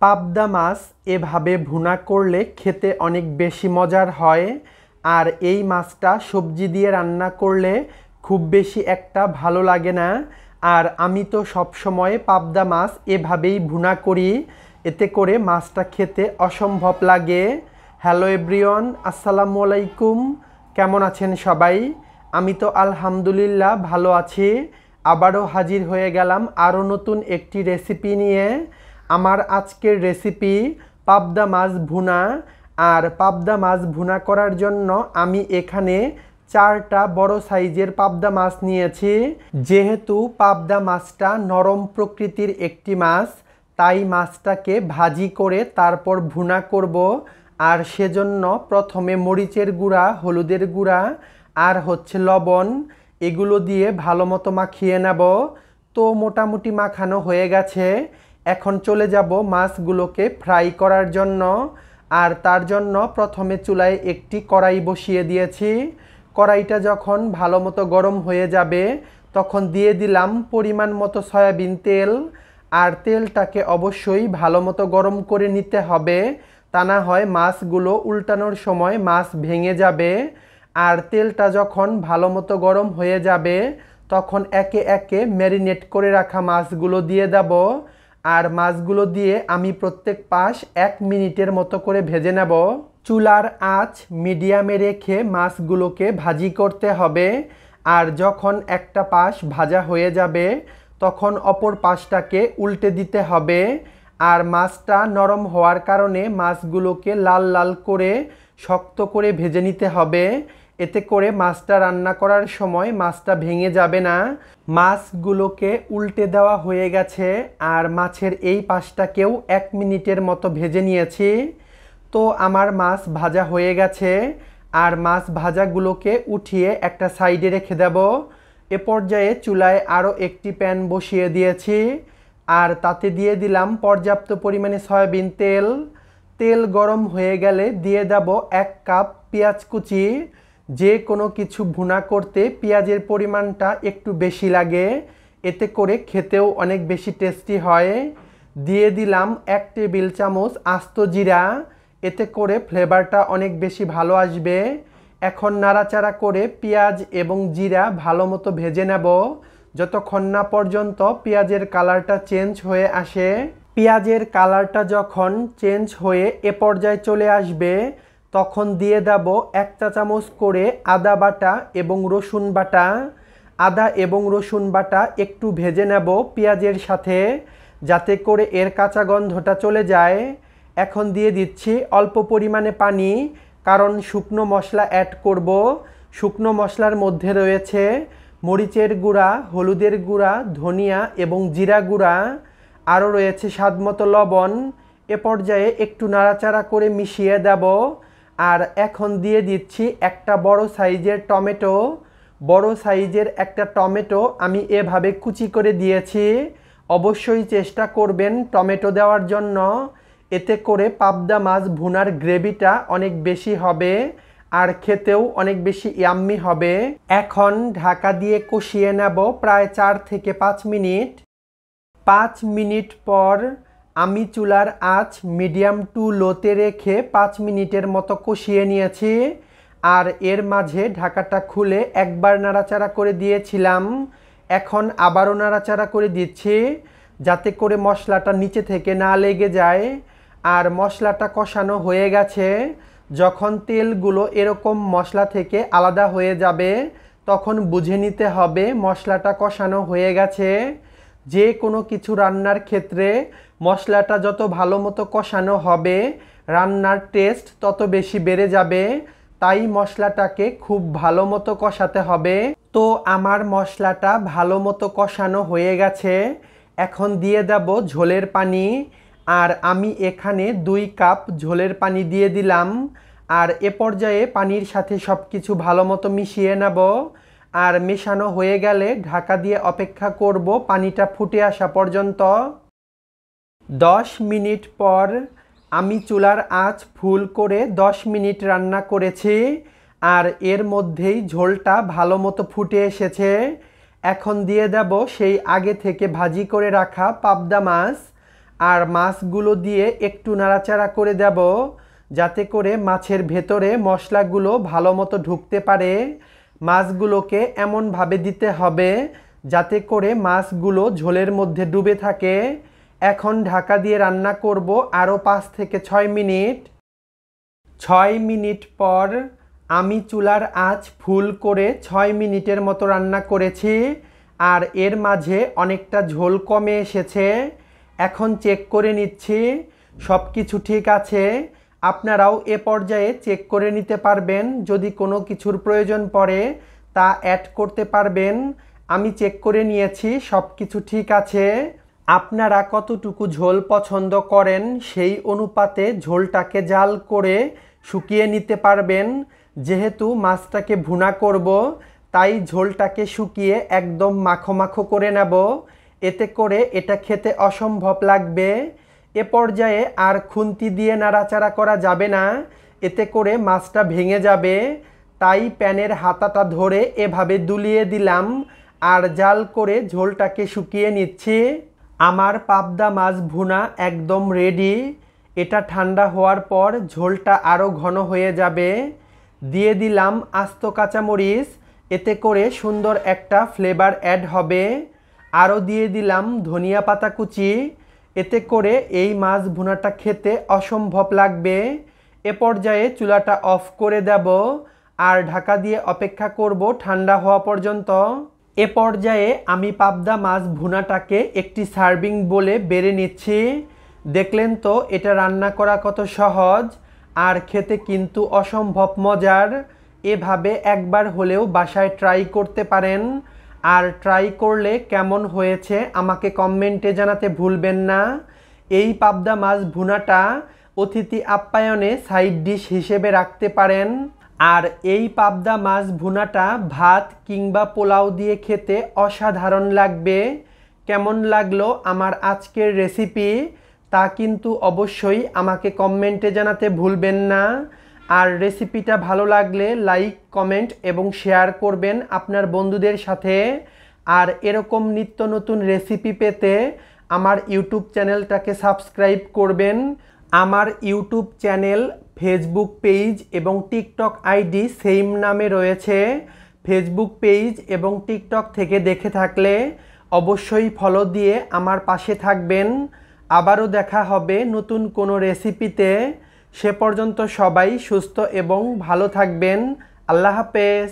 পাবদা মাছ এভাবে ভুনা করলে খেতে অনেক বেশি মজার হয়। আর এই মাছটা সবজি দিয়ে রান্না করলে খুব বেশি একটা ভালো লাগে না। আর আমি তো সবসময় পাবদা মাছ এভাবেই ভুনা করি, এতে করে মাছটা খেতে অসম্ভব লাগে। হ্যালো এভরিওয়ান, আসসালামু আলাইকুম। কেমন আছেন সবাই? আমি তো আলহামদুলিল্লাহ ভালো আছি। আবারও হাজির হয়ে গেলাম আরও নতুন একটি রেসিপি নিয়ে। আমার আজকের রেসিপি পাবদা মাছ ভুনা। আর পাবদা মাছ ভুনা করার জন্য আমি এখানে 4টা বড় সাইজের পাবদা মাছ নিয়েছি। যেহেতু পাবদা মাছটা নরম প্রকৃতির একটি মাছ, তাই মাছটাকে ভাজি করে তারপর ভুনা করব। আর সেজন্য প্রথমে মরিচের গুঁড়া, হলুদের গুঁড়া আর লবণ এগুলো দিয়ে ভালো মতো মাখিয়ে নেব। তো মোটামুটি মাখানো হয়ে গেছে। এখন চলে যাব মাছগুলোকে ফ্রাই করার জন্য। আর তার জন্য প্রথমে চুলায় একটি কড়াই বসিয়ে দিয়েছি। কড়াইটা যখন ভালো মতো গরম হয়ে যাবে তখন দিয়ে দিলাম পরিমাণ মতো সয়াবিন তেল। আর তেলটাকে অবশ্যই ভালো মতো গরম করে নিতে হবে, তা না হয় মাছগুলো উল্টানোর সময় মাছ ভেঙে যাবে। আর তেলটা যখন ভালো মতো গরম হয়ে যাবে তখন একে একে ম্যারিনেট করে রাখা মাছগুলো দিয়ে দেব। আর মাছগুলো দিয়ে আমি প্রত্যেক পাশ 1 মিনিটের মতো করে ভেজে নেব। চুলার আঁচ মিডিয়ামে রেখে মাছগুলোকে ভাজি করতে হবে। আর যখন একটা পাশ ভাজা হয়ে যাবে তখন অপর পাশটাকে উল্টে দিতে হবে। আর মাছটা নরম হওয়ার কারণে মাছগুলোকে লাল লাল করে শক্ত করে ভেজে নিতে হবে, এতে করে মাছটা রান্না করার সময় মাছটা ভেঙে যাবে না। মাছগুলোকে উল্টে দেওয়া হয়ে গেছে। আর মাছের এই পাশটাকেও 1 মিনিটের মতো ভেজে নিয়েছি। তো আমার মাছ ভাজা হয়ে গেছে। আর মাছ ভাজাগুলোকে উঠিয়ে একটা সাইডে রেখে দেব। এ পর্যায়ে চুলায় আরও একটি প্যান বসিয়ে দিয়েছি। আর তাতে দিয়ে দিলাম পর্যাপ্ত পরিমাণে সয়াবিন তেল। তেল গরম হয়ে গেলে দিয়ে দেব 1 কাপ পেঁয়াজ কুচি। যে কোনো কিছু ভুনা করতে পেঁয়াজের পরিমাণটা একটু বেশি লাগে, এতে করে খেতেও অনেক বেশি টেস্টি হয়। দিয়ে দিলাম 1 টেবিল চামচ আস্ত জিরা, এতে করে ফ্লেভারটা অনেক বেশি ভালো আসবে। এখন নাড়াচাড়া করে পেঁয়াজ এবং জিরা ভালো মতো ভেজে নেব যতক্ষণ না পর্যন্ত পেঁয়াজের কালারটা চেঞ্জ হয়ে আসে। পেঁয়াজের কালারটা যখন চেঞ্জ হয়ে এ পর্যায়ে চলে আসবে তখন দিয়ে দেব 1 চা চামচ করে আদা বাটা এবং রসুন বাটা। আদা এবং রসুন বাটা একটু ভেজে নেব পেঁয়াজের সাথে, যাতে করে এর কাঁচা গন্ধটা চলে যায়। এখন দিয়ে দিচ্ছি অল্প পরিমাণে পানি, কারণ শুকনো মশলা অ্যাড করব। শুকনো মশলার মধ্যে রয়েছে মরিচের গুঁড়া, হলুদের গুঁড়া, ধনিয়া এবং জিরা গুঁড়া, আরও রয়েছে স্বাদমতো লবণ। এ পর্যায়ে একটু নাড়াচাড়া করে মিশিয়ে দেব। আর এখন দিয়ে দিচ্ছি একটা বড় সাইজের টমেটো। বড় সাইজের একটা টমেটো আমি এভাবে কুচি করে দিয়েছি। অবশ্যই চেষ্টা করবেন টমেটো দেওয়ার জন্য, এতে করে পাবদা মাছ ভুনার গ্রেভিটা অনেক বেশি হবে আর খেতেও অনেক বেশি ইয়াম্মি হবে। এখন ঢাকা দিয়ে কষিয়ে নেব প্রায় 4 থেকে 5 মিনিট। 5 মিনিট পর আমি চুলার আঁচ মিডিয়াম টু লোতে রেখে 5 মিনিটের মতো কষিয়ে নিয়েছি। আর এর মাঝে ঢাকাটা খুলে একবার নাড়াচাড়া করে দিয়েছিলাম। এখন আবারও নাড়াচাড়া করে দিচ্ছি, যাতে করে মশলাটা নিচে থেকে না লেগে যায়। আর মশলাটা কষানো হয়ে গেছে। যখন তেলগুলো এরকম মশলা থেকে আলাদা হয়ে যাবে তখন বুঝে নিতে হবে মশলাটা কষানো হয়ে গেছে। যে কোনো কিছু রান্নার ক্ষেত্রে মশলাটা যত ভালো মতো কষানো হবে রান্নার টেস্ট তত বেশি বেড়ে যাবে। তাই মশলাটাকে খুব ভালো মতো কষাতে হবে। তো আমার মশলাটা ভালো মতো কষানো হয়ে গেছে। এখন দিয়ে দেব ঝোলের পানি। আর আমি এখানে 2 কাপ ঝোলের পানি দিয়ে দিলাম। আর এ পর্যায়ে পানির সাথে সব কিছু ভালো মতো মিশিয়ে নেব। আর মেশানো হয়ে গেলে ঢাকা দিয়ে অপেক্ষা করব পানিটা ফুটে আসা পর্যন্ত। 10 মিনিট পর আমি চুলার আঁচ ফুল করে 10 মিনিট রান্না করেছি। আর এর মধ্যেই ঝোলটা ভালো মতো ফুটে এসেছে। এখন দিয়ে দেব সেই আগে থেকে ভাজি করে রাখা পাবদা মাছ। আর মাছগুলো দিয়ে একটু নাড়াচাড়া করে দেব, যাতে করে মাছের ভেতরে মশলাগুলো ভালো মতো ঢুকতে পারে। মাছগুলোকে এমনভাবে দিতে হবে যাতে করে মাছগুলো ঝোলের মধ্যে ডুবে থাকে। এখন ঢাকা দিয়ে রান্না করব আরও 5 থেকে 6 মিনিট। 6 মিনিট পর আমি চুলার আঁচ ফুল করে 6 মিনিটের মতো রান্না করেছি, আর এর মাঝে অনেকটা ঝোল কমে এসেছে। এখন চেক করে নিচ্ছি সব কিছু ঠিক আছে। আপনারাও এ পর্যায়ে চেক করে নিতে পারবেন, যদি কোনো কিছুর প্রয়োজন পড়ে তা অ্যাড করতে পারবেন। আমি চেক করে নিয়েছি সব কিছু ঠিক আছে। আপনারা কতটুকু ঝোল পছন্দ করেন সেই অনুপাতে ঝোলটাকে জাল করে শুকিয়ে নিতে পারবেন। যেহেতু মাছটাকে ভুনা করব, তাই ঝোলটাকে শুকিয়ে একদম মাখো মাখো করে নেব, এতে করে এটা খেতে অসম্ভব লাগবে। এ পর্যায়ে আর খুন্তি দিয়ে নাড়াচাড়া করা যাবে না, এতে করে মাছটা ভেঙে যাবে। তাই প্যানের হাতাটা ধরে এভাবে দুলিয়ে দিলাম আর জাল করে ঝোলটাকে শুকিয়ে নিচ্ছি। আমার পাবদা মাছ ভুনা একদম রেডি। এটা ঠান্ডা হওয়ার পর ঝোলটা আরও ঘন হয়ে যাবে। দিয়ে দিলাম আস্ত কাঁচামরিচ, এতে করে সুন্দর একটা ফ্লেভার অ্যাড হবে। আরও দিয়ে দিলাম ধনিয়া পাতা কুচি, এতে করে এই মাছ ভুনাটা খেতে অসম্ভব লাগবে। এ পর্যায়ে চুলাটা অফ করে দেব আর ঢাকা দিয়ে অপেক্ষা করব ঠান্ডা হওয়া পর্যন্ত। এ পর্যায়ে আমি পাবদা মাছ ভুনাটাকে একটি সার্ভিং বলে বেড়ে নিচ্ছি। দেখলেন তো এটা রান্না করা কত সহজ, আর খেতে কিন্তু অসম্ভব মজার। এভাবে একবার হলেও বাসায় ট্রাই করতে পারেন, আর ট্রাই করলে কেমন হয়েছে আমাকে কমেন্টে জানাতে ভুলবেন না। এই পাবদা মাছ ভুনাটা অতিথি আপ্যায়নে সাইড ডিশ হিসেবে রাখতে পারেন। আর এই পাবদা মাছ ভুনাটা ভাত কিংবা পোলাও দিয়ে খেতে অসাধারণ লাগবে। কেমন লাগলো আমার আজকের রেসিপি তা কিন্তু অবশ্যই আমাকে কমেন্টে জানাতে ভুলবেন না। আর রেসিপিটা ভালো লাগলে লাইক, কমেন্ট এবং শেয়ার করবেন আপনার বন্ধুদের সাথে। আর এরকম নিত্য নতুন রেসিপি পেতে আমার ইউটিউব চ্যানেলটাকে সাবস্ক্রাইব করবেন। আমার ইউটিউব চ্যানেল, ফেসবুক পেজ এবং টিকটক আইডি সেম নামে রয়েছে। ফেসবুক পেজ এবং টিকটক থেকে দেখে থাকলে অবশ্যই ফলো দিয়ে আমার পাশে থাকবেন। আবারও দেখা হবে নতুন কোনো রেসিপিতে। সে পর্যন্ত সবাই সুস্থ এবং ভালো থাকবেন। আল্লাহ হাফেজ।